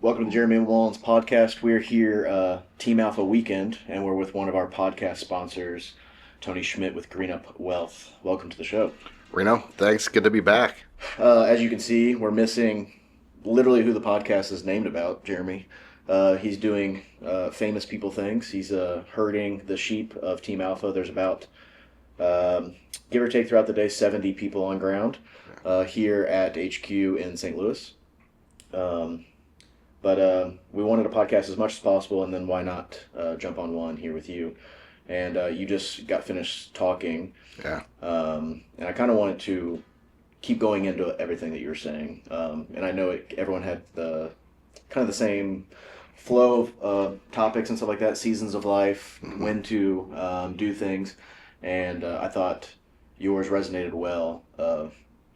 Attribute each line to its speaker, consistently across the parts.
Speaker 1: Welcome to the Jeremy Mullins podcast. We're here, Team Alpha Weekend, and we're with one of our podcast sponsors, Tony Schmitt with Green Up Wealth. Welcome to the show.
Speaker 2: Reno, thanks. Good to be back.
Speaker 1: As you can see, we're missing literally who the podcast is named about, Jeremy. He's doing famous people things. He's herding the sheep of Team Alpha. There's about, give or take throughout the day, 70 people on ground here at HQ in St. Louis. But we wanted to podcast as much as possible, and then why not jump on one here with you? And you just got finished talking.
Speaker 2: Yeah.
Speaker 1: And I kind of wanted to keep going into everything that you were saying. And I know everyone had the kind of the same flow of topics and stuff like that, seasons of life, when to do things. And I thought yours resonated well,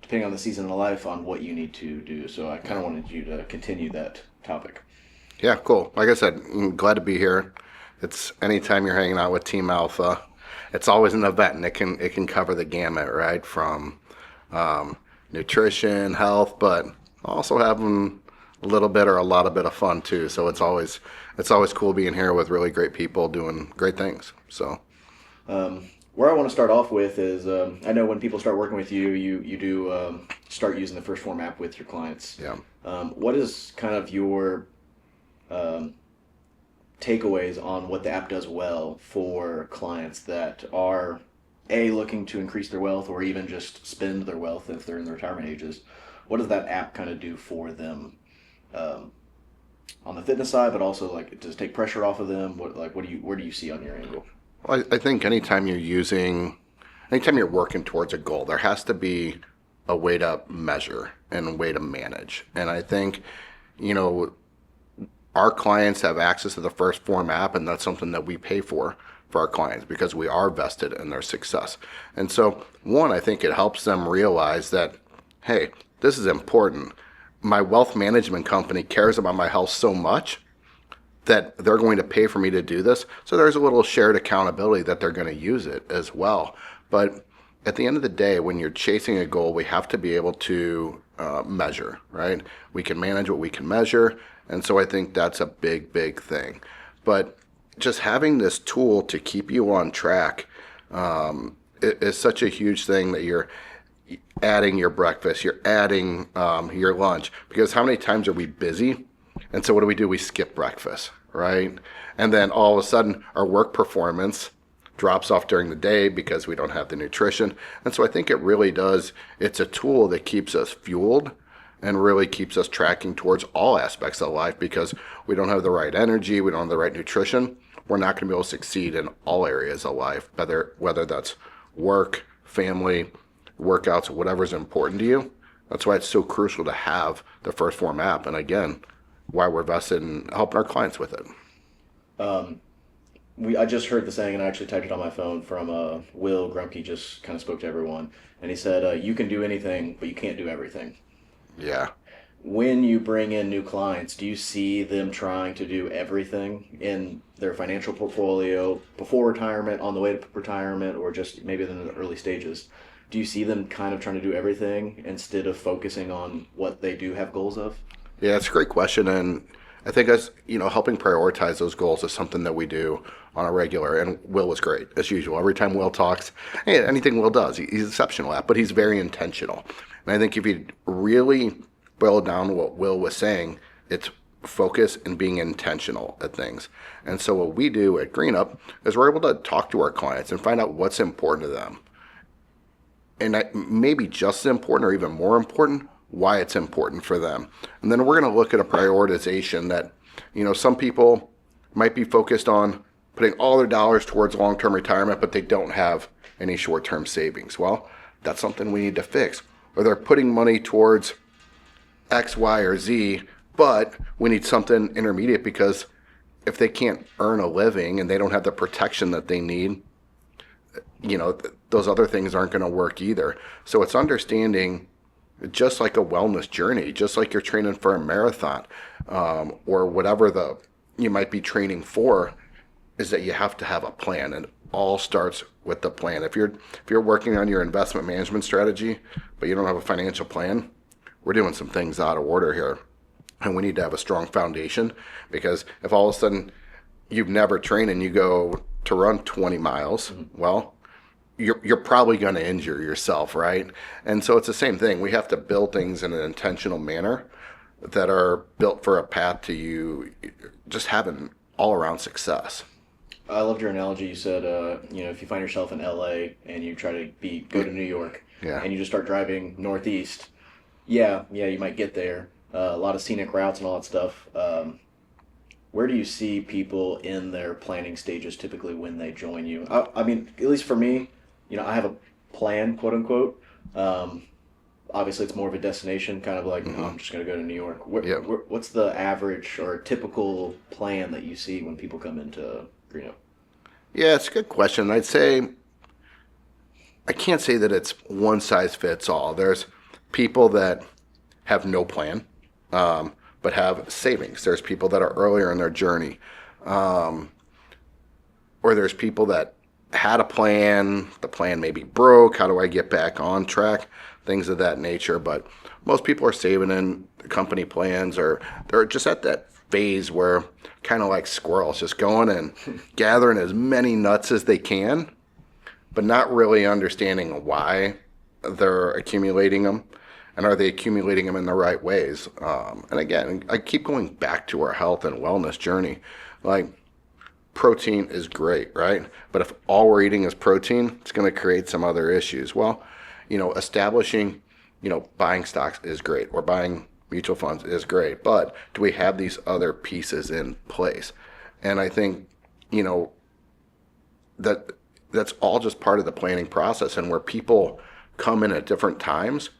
Speaker 1: depending on the season of life, on what you need to do. So I kind of wanted you to continue that topic.
Speaker 2: Yeah, cool. Like I said, I'm glad to be here. It's anytime you're hanging out with Team Alpha, it's always an event, and it can cover the gamut, right? From nutrition, health, but also having a little bit or a lot of bit of fun too. So it's always cool being here with really great people doing great things. So
Speaker 1: where I want to start off with is I know when people start working with you, you do start using the First Form app with your clients.
Speaker 2: Yeah.
Speaker 1: What is kind of your takeaways on what the app does well for clients that are looking to increase their wealth or even just spend their wealth if they're in the retirement ages? What does that app kind of do for them on the fitness side, but also like does it take pressure off of them? Where do you see on your angle?
Speaker 2: Well, I think anytime you're working towards a goal, there has to be a way to measure and a way to manage. And I think, our clients have access to the First Form app, and that's something that we pay for our clients because we are vested in their success. And so, one, I think it helps them realize that, hey, this is important. My wealth management company cares about my health so much that they're going to pay for me to do this. So there's a little shared accountability that they're going to use it as well. But at the end of the day, when you're chasing a goal, we have to be able to measure, right? We can manage what we can measure. And so I think that's a big, big thing. But just having this tool to keep you on track is such a huge thing that you're adding your breakfast, you're adding your lunch. Because how many times are we busy? And so what do? We skip breakfast, right? And then all of a sudden our work performance drops off during the day because we don't have the nutrition. And so I think it really does. It's a tool that keeps us fueled and really keeps us tracking towards all aspects of life, because we don't have the right energy, we don't have the right nutrition, we're not going to be able to succeed in all areas of life, whether that's work, family, workouts, whatever's important to you. That's why it's so crucial to have the First Form app, and again, why we're vested in helping our clients with it.
Speaker 1: I just heard the saying, and I actually typed it on my phone from Will Grumpke. Just kind of spoke to everyone, and he said, "You can do anything, but you can't do everything."
Speaker 2: Yeah.
Speaker 1: When you bring in new clients, do you see them trying to do everything in their financial portfolio before retirement, on the way to retirement, or just maybe in the early stages? Do you see them kind of trying to do everything instead of focusing on what they do have goals of?
Speaker 2: Yeah, it's a great question, and I think us, helping prioritize those goals is something that we do on a regular. And Will was great as usual. Every time Will talks, hey, anything Will does, he's exceptional at, but he's very intentional. And I think if you really boil down what Will was saying, it's focus and being intentional at things. And so what we do at Green Up is we're able to talk to our clients and find out what's important to them, and maybe just as important or even more important, why it's important for them. And then we're going to look at a prioritization that, some people might be focused on putting all their dollars towards long-term retirement, but they don't have any short-term savings. Well, that's something we need to fix. Or they're putting money towards X, Y, or Z, but we need something intermediate, because if they can't earn a living and they don't have the protection that they need, those other things aren't going to work either. So it's understanding, just like a wellness journey, just like you're training for a marathon, or whatever you might be training for, is that you have to have a plan, and it all starts with the plan. If you're working on your investment management strategy, but you don't have a financial plan, we're doing some things out of order here. And we need to have a strong foundation, because if all of a sudden you've never trained and you go to run 20 miles, well, you're probably going to injure yourself, right? And so it's the same thing. We have to build things in an intentional manner that are built for a path to you just having all around success.
Speaker 1: I loved your analogy. You said, if you find yourself in LA and you try to go to New York,
Speaker 2: Yeah.
Speaker 1: and you just start driving northeast, yeah, you might get there. A lot of scenic routes and all that stuff. Where do you see people in their planning stages typically when they join you? I mean, at least for me, I have a plan, quote unquote. Obviously, it's more of a destination, kind of like, I'm just going to go to New York. What's the average or typical plan that you see when people come into Reno?
Speaker 2: Yeah, it's a good question. I can't say that it's one size fits all. There's people that have no plan, but have savings. There's people that are earlier in their journey. Or there's people that had a plan, the plan maybe broke, how do I get back on track? Things of that nature. But most people are saving in company plans, or they're just at that phase where, kind of like squirrels, just going and gathering as many nuts as they can, but not really understanding why they're accumulating them, and are they accumulating them in the right ways. And again, I keep going back to our health and wellness journey. Like, protein is great, right? But if all we're eating is protein, it's going to create some other issues. Well, establishing, buying stocks is great, or buying mutual funds is great, but do we have these other pieces in place? And I think, that's all just part of the planning process. And where people come in at different times,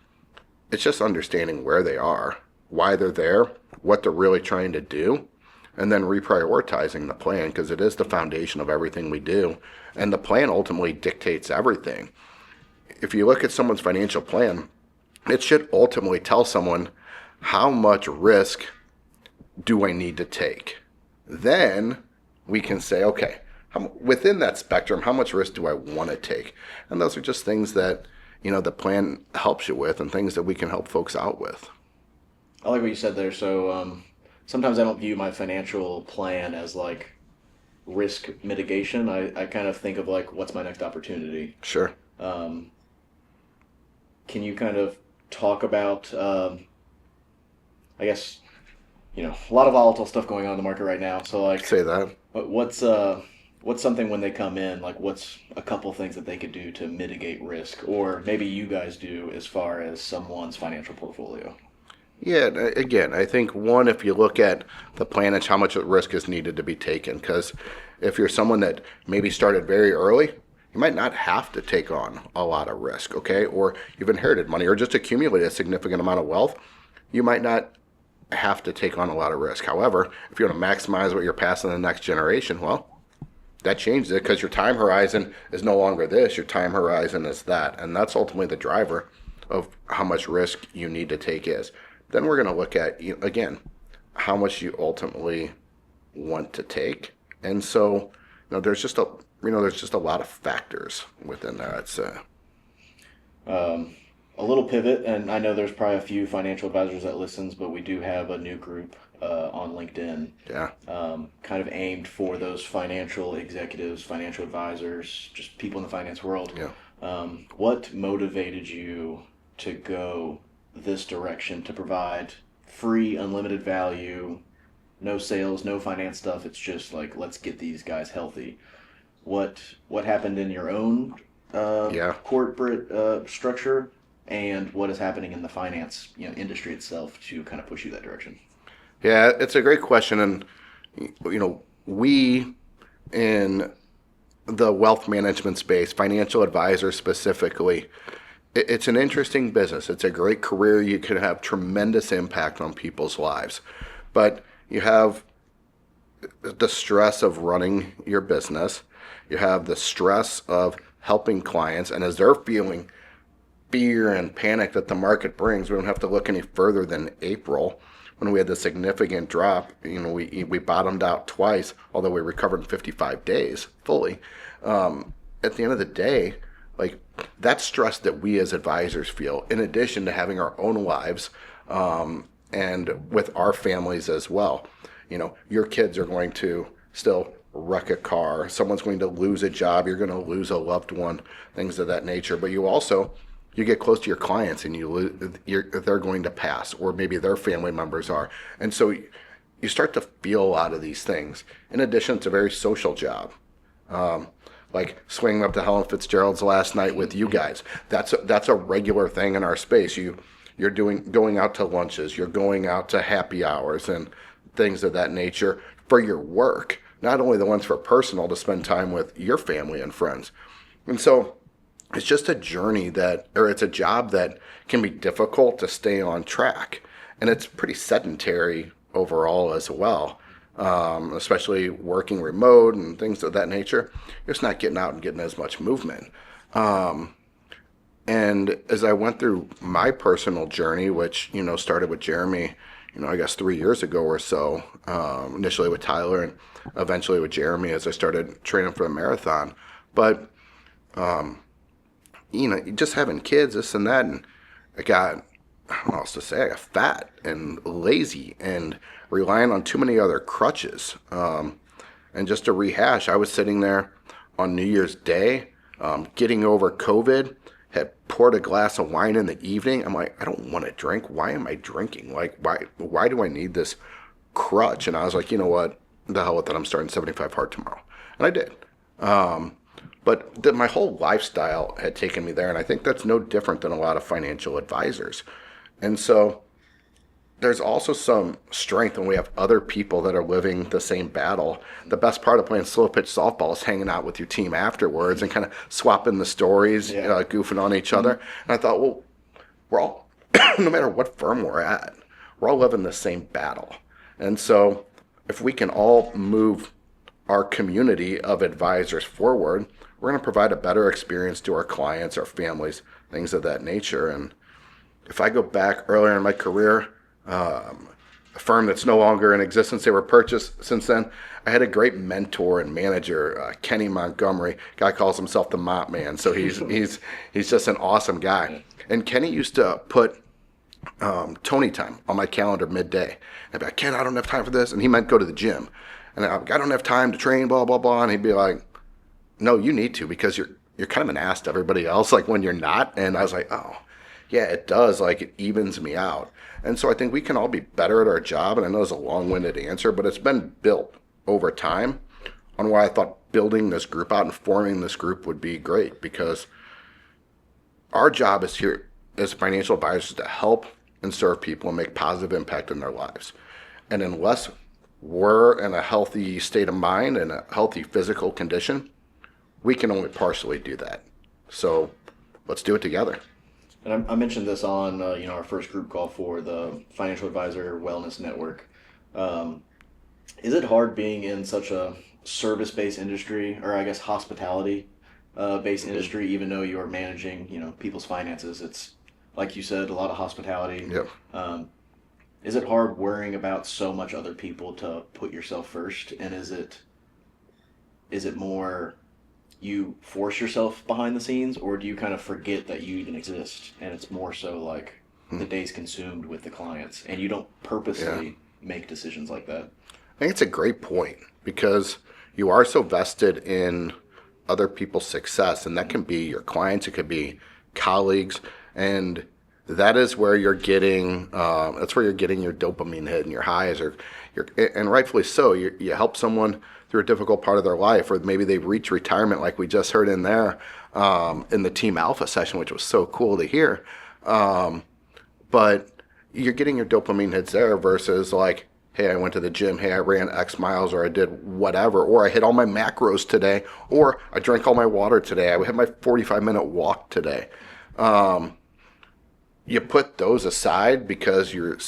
Speaker 2: it's just understanding where they are, why they're there, what they're really trying to do, and then reprioritizing the plan, because it is the foundation of everything we do. And the plan ultimately dictates everything. If you look at someone's financial plan, it should ultimately tell someone, how much risk do I need to take? Then we can say, okay, within that spectrum, how much risk do I want to take? And those are just things that, the plan helps you with, and things that we can help folks out with.
Speaker 1: I like what you said there. So sometimes I don't view my financial plan as like risk mitigation. I kind of think of like, what's my next opportunity?
Speaker 2: Sure.
Speaker 1: Can you kind of talk about, I guess, a lot of volatile stuff going on in the market right now. So like,
Speaker 2: Say that.
Speaker 1: What's something when they come in, like what's a couple things that they could do to mitigate risk, or maybe you guys do as far as someone's financial portfolio?
Speaker 2: Yeah, again, I think one, if you look at the plan, it's how much risk is needed to be taken. Because if you're someone that maybe started very early, you might not have to take on a lot of risk, okay? Or you've inherited money, or just accumulated a significant amount of wealth, you might not have to take on a lot of risk. However, if you want to maximize what you're passing to the next generation, well, that changes it, because your time horizon is no longer this, your time horizon is that. And that's ultimately the driver of how much risk you need to take is. Then we're going to look at, again, how much you ultimately want to take. And so, there's just a lot of factors within there, I'd say.
Speaker 1: A little pivot, and I know there's probably a few financial advisors that listens, but we do have a new group on LinkedIn,
Speaker 2: Yeah.
Speaker 1: kind of aimed for those financial executives, financial advisors, just people in the finance world.
Speaker 2: Yeah.
Speaker 1: What motivated you to go this direction, to provide free, unlimited value, no sales, no finance stuff? It's just like, let's get these guys healthy. What happened in your own corporate structure, and what is happening in the finance industry itself to kind of push you that direction?
Speaker 2: Yeah, it's a great question. And, we in the wealth management space, financial advisors specifically, it's an interesting business. It's a great career. You can have tremendous impact on people's lives. But you have the stress of running your business. You have the stress of helping clients. And as they're feeling fear and panic that the market brings, we don't have to look any further than April, when we had the significant drop. We bottomed out twice, although we recovered in 55 days fully. At the end of the day, like, that stress that we as advisors feel, in addition to having our own lives, and with our families as well. You know, your kids are going to still wreck a car. Someone's going to lose a job. You're going to lose a loved one, things of that nature. But you get close to your clients and they're going to pass, or maybe their family members are. And so you start to feel a lot of these things. In addition, it's a very social job. Like swinging up to Helen Fitzgerald's last night with you guys. That's a regular thing in our space. You're going out to lunches, you're going out to happy hours and things of that nature for your work. Not only the ones for personal, to spend time with your family and friends. And so it's just a journey it's a job that can be difficult to stay on track. And it's pretty sedentary overall as well. Especially working remote and things of that nature, you're just not getting out and getting as much movement. And as I went through my personal journey, which, started with Jeremy, I guess 3 years ago or so, initially with Tyler and eventually with Jeremy as I started training for the marathon. But, just having kids, this and that, and I got, I don't know what else to say, I got fat and lazy and relying on too many other crutches. And just to rehash, I was sitting there on New Year's Day, getting over COVID, had poured a glass of wine in the evening. I'm like, I don't want to drink. Why am I drinking? Like, why do I need this crutch? And I was like, you know what? The hell with it. I'm starting 75 hard tomorrow. And I did. But my whole lifestyle had taken me there. And I think that's no different than a lot of financial advisors. And so there's also some strength when we have other people that are living the same battle. The best part of playing slow pitch softball is hanging out with your team afterwards and kind of swapping the stories, goofing on each other. And I thought, well, we're all, no matter what firm we're at, we're all living the same battle. And so if we can all move our community of advisors forward, we're going to provide a better experience to our clients, our families, things of that nature. And if I go back earlier in my career, a firm that's no longer in existence, they were purchased since then. I had a great mentor and manager, Kenny Montgomery. Guy calls himself the Mop Man, so he's just an awesome guy. And Kenny used to put Tony time on my calendar midday. I'd be like, Ken, I don't have time for this, and he might go to the gym, and I don't have time to train, blah blah blah, and he'd be like, no, you need to, because you're kind of an ass to everybody else, like when you're not. And I was like, oh. Yeah, it does. Like, it evens me out. And so I think we can all be better at our job. And I know it's a long-winded answer, but it's been built over time on why I thought building this group out and forming this group would be great, because our job is here as financial advisors to help and serve people and make positive impact in their lives. And unless we're in a healthy state of mind and a healthy physical condition, we can only partially do that. So let's do it together.
Speaker 1: And I mentioned this on our first group call for the Financial Advisor Wellness Network. Is it hard being in such a service-based industry, or I guess hospitality-based industry, even though you're managing people's finances? It's, like you said, a lot of hospitality.
Speaker 2: Yep.
Speaker 1: Is it hard worrying about so much other people to put yourself first? And is it more you force yourself behind the scenes, or do you kind of forget that you even exist, and it's more so like the day's consumed with the clients and you don't purposely make decisions like that?
Speaker 2: I think it's a great point, because you are so vested in other people's success, and that can be your clients, it could be colleagues, and that is where you're getting your dopamine hit and your highs, and rightfully so. You help someone through a difficult part of their life, or maybe they've reached retirement, like we just heard in there in the Team Alpha session, which was so cool to hear. But you're getting your dopamine hits there versus like, hey, I went to the gym, hey, I ran X miles, or I did whatever, or I hit all my macros today, or I drank all my water today, I had my 45-minute walk today. You put those aside because you're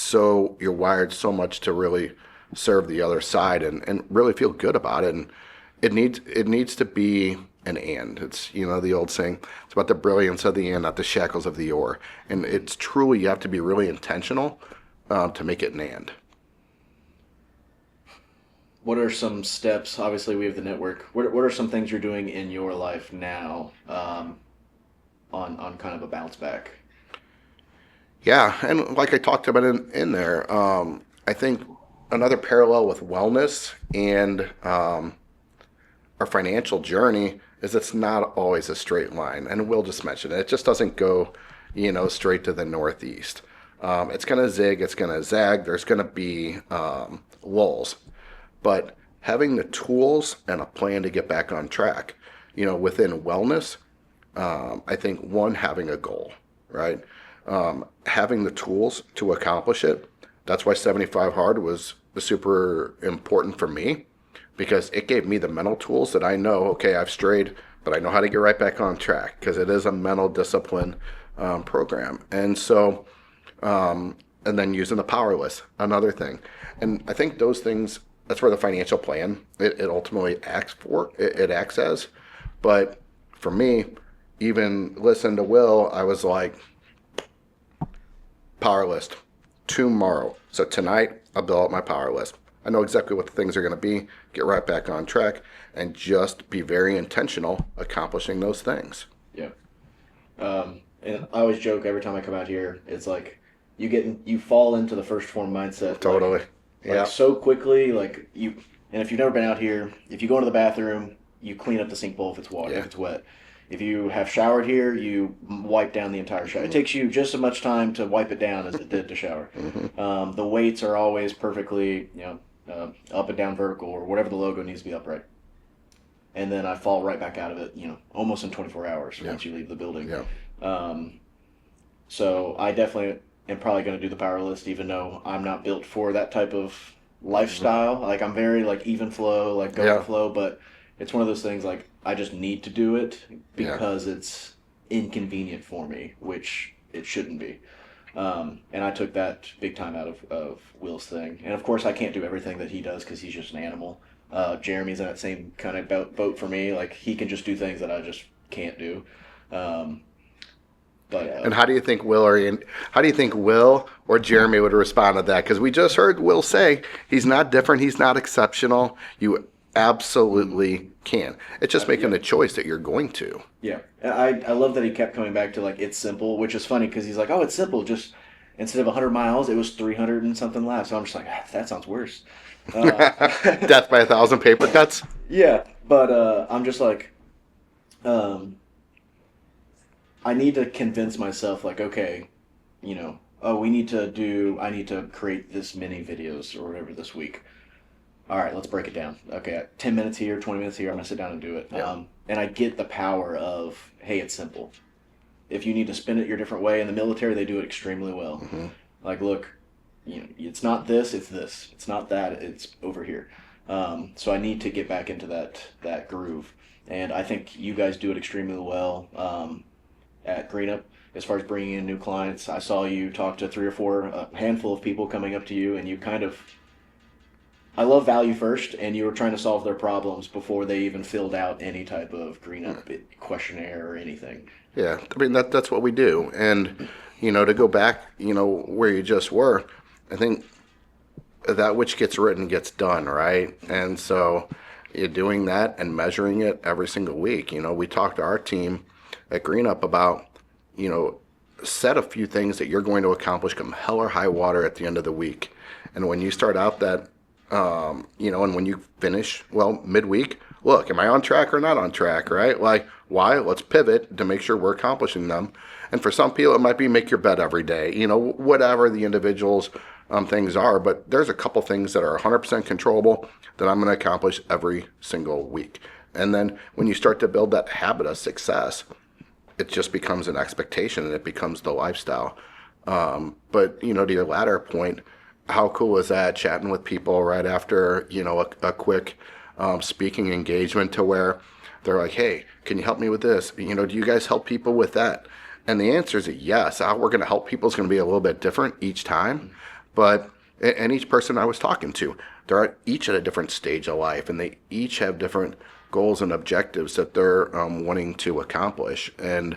Speaker 2: wired so much to really serve the other side and really feel good about it. And it needs to be an and. It's, the old saying, it's about the brilliance of the and, not the shackles of the or. And it's truly, you have to be really intentional to make it an and.
Speaker 1: What are some steps? Obviously, we have the network. What are some things you're doing in your life now on kind of a bounce back?
Speaker 2: Yeah, and like I talked about in there, I think another parallel with wellness and our financial journey is it's not always a straight line. And we'll just mention it. It just doesn't go, straight to the northeast. It's going to zig, it's going to zag, there's going to be lulls. But having the tools and a plan to get back on track, within wellness, I think one, having a goal, right? Having the tools to accomplish it. That's why 75 Hard was super important for me because it gave me the mental tools that I know, okay, I've strayed, but I know how to get right back on track because it is a mental discipline program. And so, and then using the power list, another thing. And I think those things, that's where the financial plan, it ultimately acts for, it acts as. But for me, even listening to Will, I was like, power list tomorrow. So tonight, I'll build out my power list. I know exactly what the things are going to be, get right back on track, and just be very intentional accomplishing those things.
Speaker 1: Yeah. And I always joke every time I come out here, it's like you fall into the first form mindset.
Speaker 2: Totally.
Speaker 1: Like so quickly, like and if you've never been out here, if you go into the bathroom, you clean up the sink bowl if it's water, if it's wet. If you have showered here, you wipe down the entire shower. It takes you just as much time to wipe it down as it did to shower. The weights are always perfectly, up and down vertical or whatever the logo needs to be upright. And then I fall right back out of it, almost in 24 hours once you leave the building. So I definitely am probably going to do the power list, even though I'm not built for that type of lifestyle. Like I'm very like even flow, like go with the flow, but it's one of those things like I just need to do it because it's inconvenient for me, which it shouldn't be. And I took that big time out of Will's thing. And of course I can't do everything that he does because he's just an animal. Jeremy's in that same kind of boat for me. Like he can just do things that I just can't do.
Speaker 2: And how do you think Will or Jeremy would respond to that? Because we just heard Will say he's not different, he's not exceptional. You absolutely can. It's just making the choice that you're going to.
Speaker 1: Yeah, and I love that he kept coming back to like it's simple, which is funny because he's like, oh, it's simple. Just instead of 100 miles, it was 300 and something laps. So I'm just like, that sounds worse.
Speaker 2: Death by 1,000 paper cuts.
Speaker 1: Yeah, but I'm just like, I need to convince myself, like, okay, I need to create this many videos or whatever this week. All right, let's break it down. Okay, 10 minutes here, 20 minutes here, I'm going to sit down and do it.
Speaker 2: Yeah.
Speaker 1: And I get the power of, hey, it's simple. If you need to spin it your different way, in the military, they do it extremely well. Like, look, it's not this, it's this. It's not that, it's over here. So I need to get back into that groove. And I think you guys do it extremely well at Greenup. As far as bringing in new clients, I saw you talk to 3 or 4, a handful of people coming up to you, and you kind of, I love value first, and you were trying to solve their problems before they even filled out any type of Greenup questionnaire or anything.
Speaker 2: Yeah, I mean that's what we do, and to go back, where you just were, I think that which gets written gets done, right? And so you're doing that and measuring it every single week. We talked to our team at Greenup about, set a few things that you're going to accomplish come hell or high water at the end of the week, and when you start out that. And when you finish, midweek, look, am I on track or not on track, right? Like, why? Let's pivot to make sure we're accomplishing them. And for some people, it might be make your bed every day, whatever the individual's things are. But there's a couple things that are 100% controllable that I'm going to accomplish every single week. And then when you start to build that habit of success, it just becomes an expectation and it becomes the lifestyle. But, to your latter point, how cool is that chatting with people right after, a quick speaking engagement to where they're like, hey, can you help me with this? Do you guys help people with that? And the answer is yes. How we're going to help people is going to be a little bit different each time. But, and each person I was talking to, they're each at a different stage of life, and they each have different goals and objectives that they're wanting to accomplish. And,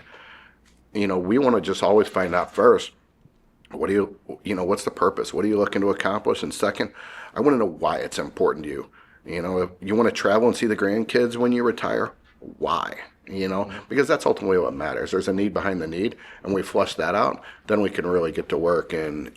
Speaker 2: we want to just always find out first, what do what's the purpose? What are you looking to accomplish? And second, I want to know why it's important to you. If you want to travel and see the grandkids when you retire, why, because that's ultimately what matters. There's a need behind the need, and we flush that out, then we can really get to work and,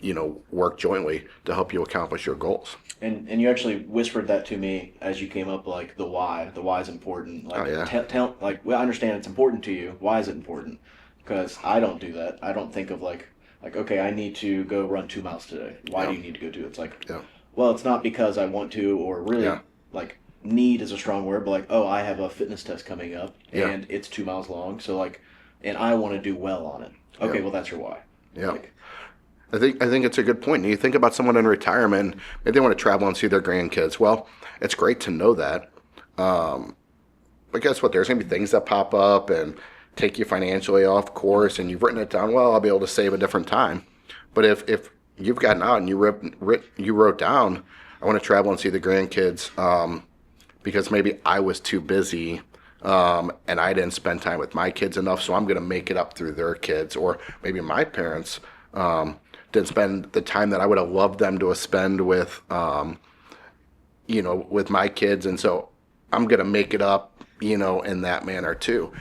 Speaker 2: work jointly to help you accomplish your goals.
Speaker 1: And you actually whispered that to me as you came up, like the why. The why is important. Like,
Speaker 2: Oh, yeah.
Speaker 1: well, I understand it's important to you. Why is it important? Because I don't do that. I don't think of like, okay, I need to go run 2 miles today. Why
Speaker 2: Yeah.
Speaker 1: do you need to go do it? It's like,
Speaker 2: Yeah.
Speaker 1: well, it's not because I want to, or really,
Speaker 2: Yeah.
Speaker 1: like, need is a strong word, but like, oh, I have a fitness test coming up,
Speaker 2: Yeah.
Speaker 1: and it's 2 miles long, so like, and I want to do well on it. Okay,
Speaker 2: Yeah.
Speaker 1: well, that's your why.
Speaker 2: Yeah.
Speaker 1: Like,
Speaker 2: I think it's a good point. And you think about someone in retirement, maybe they want to travel and see their grandkids. Well, it's great to know that. But guess what? There's going to be things that pop up and take you financially off course, and you've written it down. Well, I'll be able to save a different time. But if you've gotten out and you wrote down, I want to travel and see the grandkids because maybe I was too busy and I didn't spend time with my kids enough, so I'm going to make it up through their kids. Or maybe my parents didn't spend the time that I would have loved them to have spent with, with my kids, and so I'm going to make it up, in that manner too.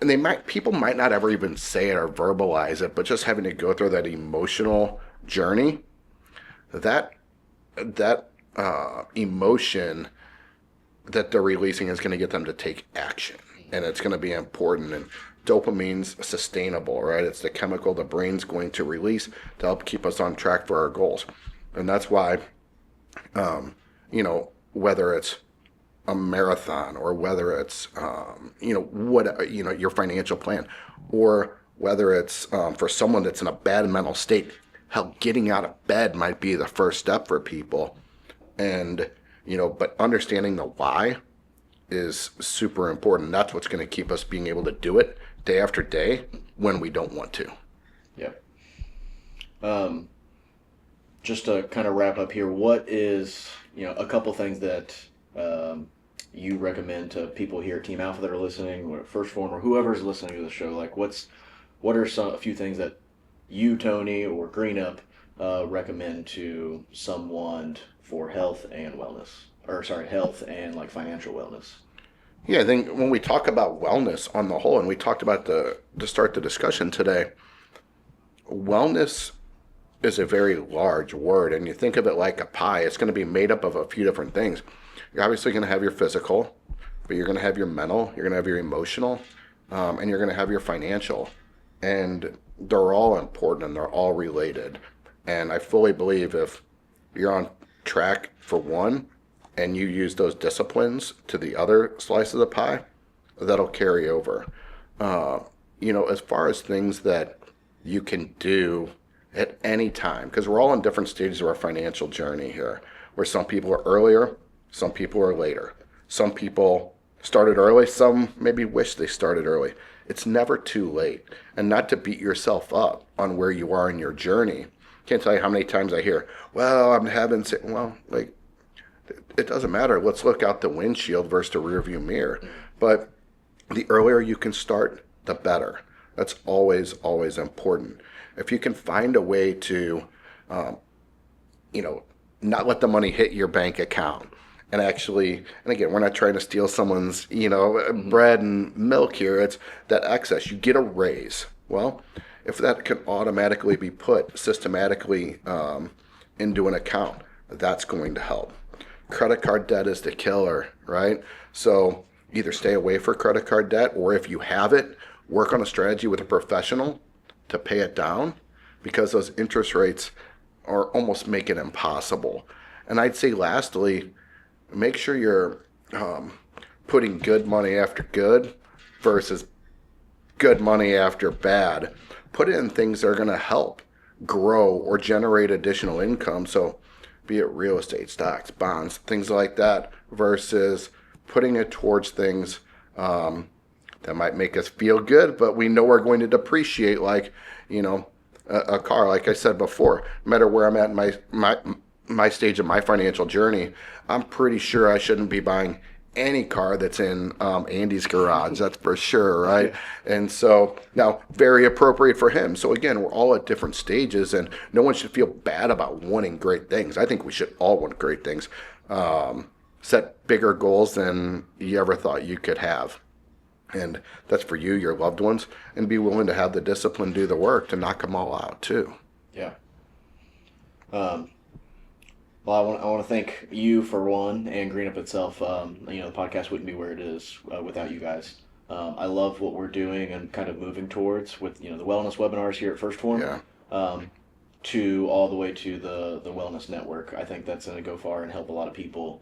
Speaker 2: And people might not ever even say it or verbalize it, but just having to go through that emotional journey, that emotion that they're releasing is going to get them to take action, and it's going to be important. And dopamine's sustainable, right? It's the chemical the brain's going to release to help keep us on track for our goals. And that's why, whether it's a marathon or whether it's, your financial plan, or whether it's for someone that's in a bad mental state, how getting out of bed might be the first step for people. And, but understanding the why is super important. That's what's going to keep us being able to do it day after day when we don't want to.
Speaker 1: yeah. Just to kind of wrap up here, what is, a couple things that you recommend to people here at Team Alpha that are listening, or First Form, or whoever's listening to the show? Like, what are a few things that you, Tony, or Green Up recommend to someone for health and wellness, or sorry, health and like financial wellness?
Speaker 2: Yeah, I think when we talk about wellness on the whole, and we talked about to start the discussion today, wellness is a very large word, and you think of it like a pie. It's going to be made up of a few different things. You're obviously going to have your physical, but you're going to have your mental, you're going to have your emotional, and you're going to have your financial. And they're all important and they're all related. And I fully believe if you're on track for one and you use those disciplines to the other slice of the pie, that'll carry over. As far as things that you can do at any time, because we're all in different stages of our financial journey here, where some people are earlier, some people are later. Some people started early, some maybe wish they started early. It's never too late. And not to beat yourself up on where you are in your journey. Can't tell you how many times I hear, well, it doesn't matter. Let's look out the windshield versus the rearview mirror. But the earlier you can start, the better. That's always, always important. If you can find a way to, not let the money hit your bank account, and again, we're not trying to steal someone's, bread and milk here. It's that excess. You get a raise. Well, if that can automatically be put systematically into an account, that's going to help. Credit card debt is the killer, right? So either stay away from credit card debt, or if you have it, work on a strategy with a professional to pay it down, because those interest rates are almost make it impossible. And I'd say lastly, make sure you're putting good money after good versus good money after bad. Put it in things that are going to help grow or generate additional income. So be it real estate, stocks, bonds, things like that, versus putting it towards things that might make us feel good, but we know we're going to depreciate, like, a car. Like I said before, no matter where I'm at in my stage of my financial journey, I'm pretty sure I shouldn't be buying any car that's in Andy's garage. That's for sure, right? And so now, very appropriate for him. So again, we're all at different stages, and no one should feel bad about wanting great things. I think we should all want great things. Set bigger goals than you ever thought you could have. And that's for you, your loved ones, and be willing to have the discipline, do the work to knock them all out too.
Speaker 1: Yeah. Well, I want to thank you for one, and Green Up itself. The podcast wouldn't be where it is without you guys. I love what we're doing and kind of moving towards with the wellness webinars here at First Form,
Speaker 2: Yeah.
Speaker 1: to all the way to the wellness network. I think that's going to go far and help a lot of people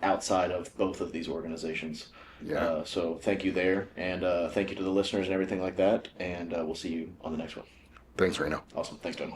Speaker 1: outside of both of these organizations.
Speaker 2: Yeah.
Speaker 1: So thank you there, and thank you to the listeners and everything like that. And we'll see you on the next one.
Speaker 2: Thanks, Reno.
Speaker 1: Awesome. Thanks, Tony.